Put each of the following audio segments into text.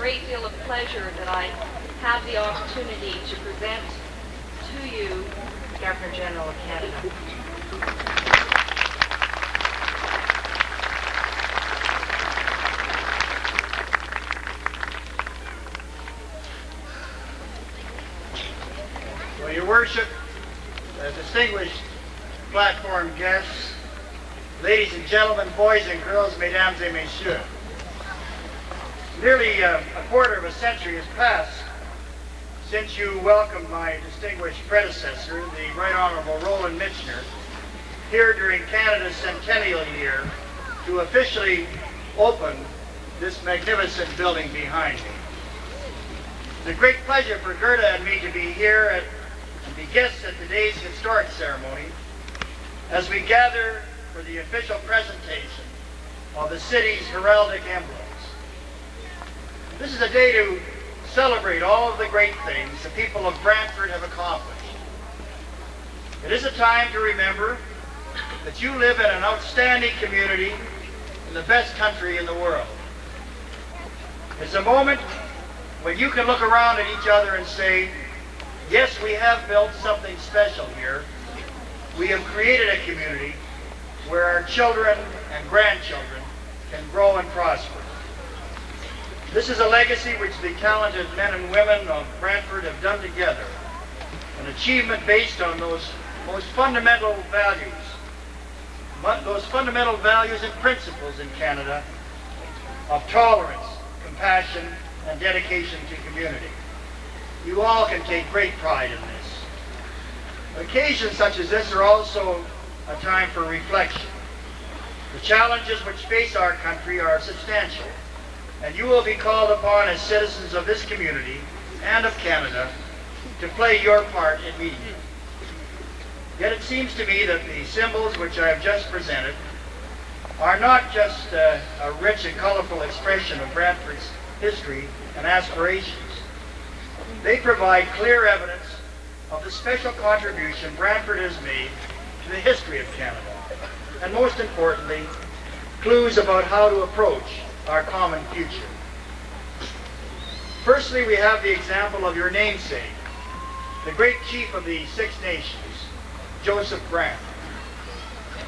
great deal of pleasure that I have the opportunity to present to you the Governor General of Canada. Well, Your Worship, distinguished platform guests, ladies and gentlemen, boys and girls, mesdames et messieurs. Nearly a quarter of a century has passed since you welcomed my distinguished predecessor, the Right Honourable Roland Michener, here during Canada's centennial year to officially open this magnificent building behind me. It's a great pleasure for Gerda and me to be here and be guests at today's historic ceremony as we gather for the official presentation of the city's heraldic emblems. This is a day to celebrate all of the great things the people of Brantford have accomplished. It is a time to remember that you live in an outstanding community in the best country in the world. It's a moment when you can look around at each other and say, yes, we have built something special here. We have created a community where our children and grandchildren can grow and prosper. This is a legacy which the talented men and women of Brantford have done together, an achievement based on those most fundamental values and principles in Canada of tolerance, compassion, and dedication to community. You all can take great pride in this. Occasions such as this are also a time for reflection. The challenges which face our country are substantial, and you will be called upon as citizens of this community and of Canada to play your part in meeting them. Yet it seems to me that the symbols which I have just presented are not just a rich and colorful expression of Brantford's history and aspirations. They provide clear evidence of the special contribution Brantford has made to the history of Canada, and most importantly, clues about how to approach our common future. Firstly, we have the example of your namesake, the great chief of the Six Nations, Joseph Brant.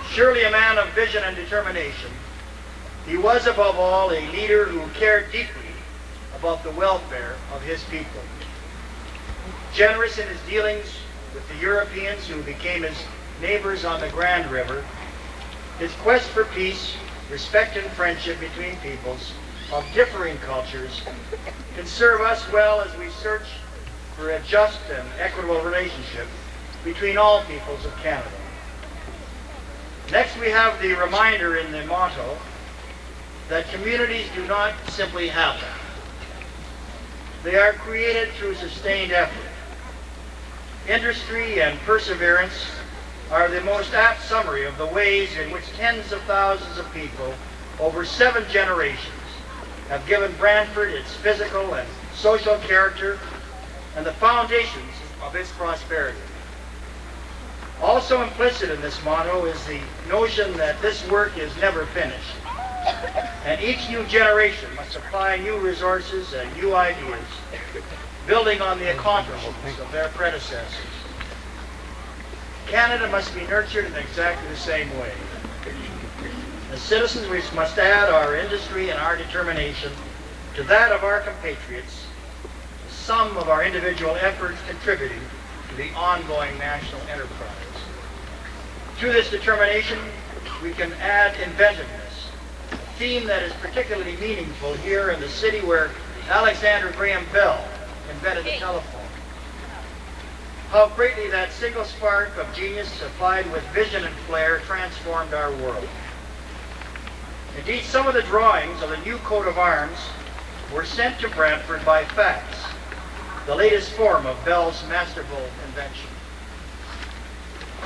Surely a man of vision and determination, he was above all a leader who cared deeply about the welfare of his people. Generous in his dealings with the Europeans who became his neighbors on the Grand River, his quest for peace, respect and friendship between peoples of differing cultures can serve us well as we search for a just and equitable relationship between all peoples of Canada. Next, we have the reminder in the motto that communities do not simply happen. They are created through sustained effort. Industry and perseverance are the most apt summary of the ways in which tens of thousands of people over 7 generations have given Brantford its physical and social character and the foundations of its prosperity. Also implicit in this motto is the notion that this work is never finished, and each new generation must apply new resources and new ideas, building on the accomplishments of their predecessors. Canada must be nurtured in exactly the same way. As citizens, we must add our industry and our determination to that of our compatriots, the sum of our individual efforts contributing to the ongoing national enterprise. Through this determination, we can add inventiveness, a theme that is particularly meaningful here in the city where Alexander Graham Bell invented the telephone. How greatly that single spark of genius applied with vision and flair transformed our world. Indeed, some of the drawings of the new coat of arms were sent to Brantford by fax, the latest form of Bell's masterful invention.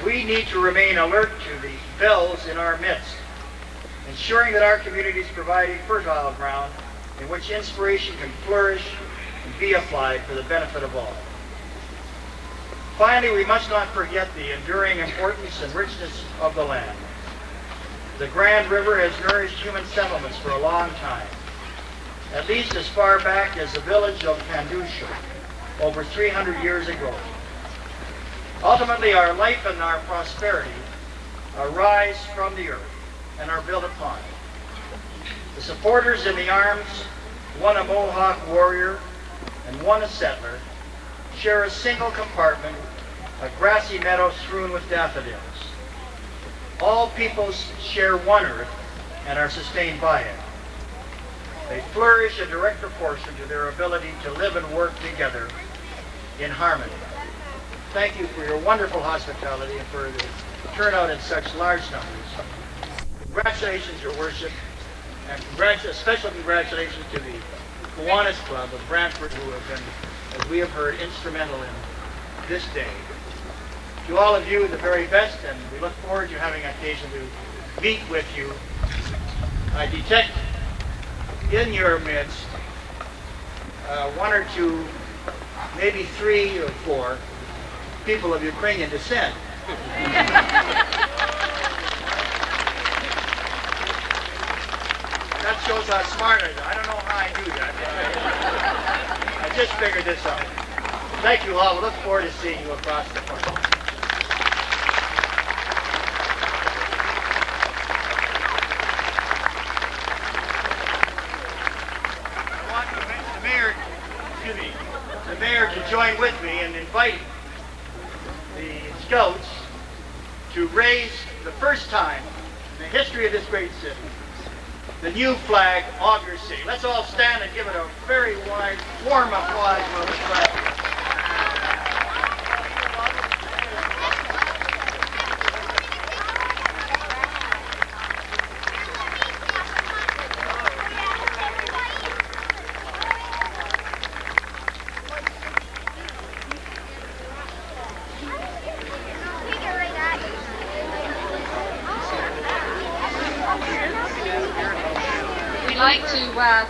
We need to remain alert to the bells in our midst, ensuring that our communities provide a fertile ground in which inspiration can flourish and be applied for the benefit of all. Finally, we must not forget the enduring importance and richness of the land. The Grand River has nourished human settlements for a long time, at least as far back as the village of Kandusha, over 300 years ago. Ultimately, our life and our prosperity arise from the earth and are built upon it. The supporters in the arms, one a Mohawk warrior and one a settler, share a single compartment, a grassy meadow strewn with daffodils. All peoples share one earth and are sustained by it. They flourish in direct proportion to their ability to live and work together in harmony. Thank you for your wonderful hospitality and for the turnout in such large numbers. Congratulations, Your Worship, and special congratulations to the Kiwanis Club of Brantford, who have been, as we have heard, instrumental in this day. To all of you, the very best, and we look forward to having occasion to meet with you. I detect in your midst one or two, maybe 3 or 4 people of Ukrainian descent. That shows how smart I am. I don't know how I knew that. I just figured this out. Thank you all. We look forward to seeing you across the front. The mayor to join with me in inviting the Scouts to raise, the first time in the history of this great city, the new flag of your city. Let's all stand and give it a very wide, warm applause for the flag. We'd like to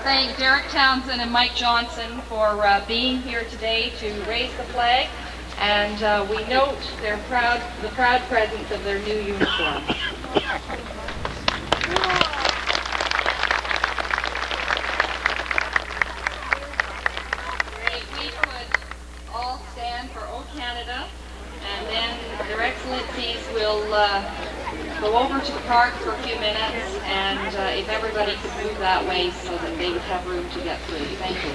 thank Derek Townsend and Mike Johnson for being here today to raise the flag, and we note the proud presence of their new uniforms. We could all stand for O Canada, and then their excellencies will go over to the park for a few minutes, and if everybody could move that way so that they would have room to get through. Thank you.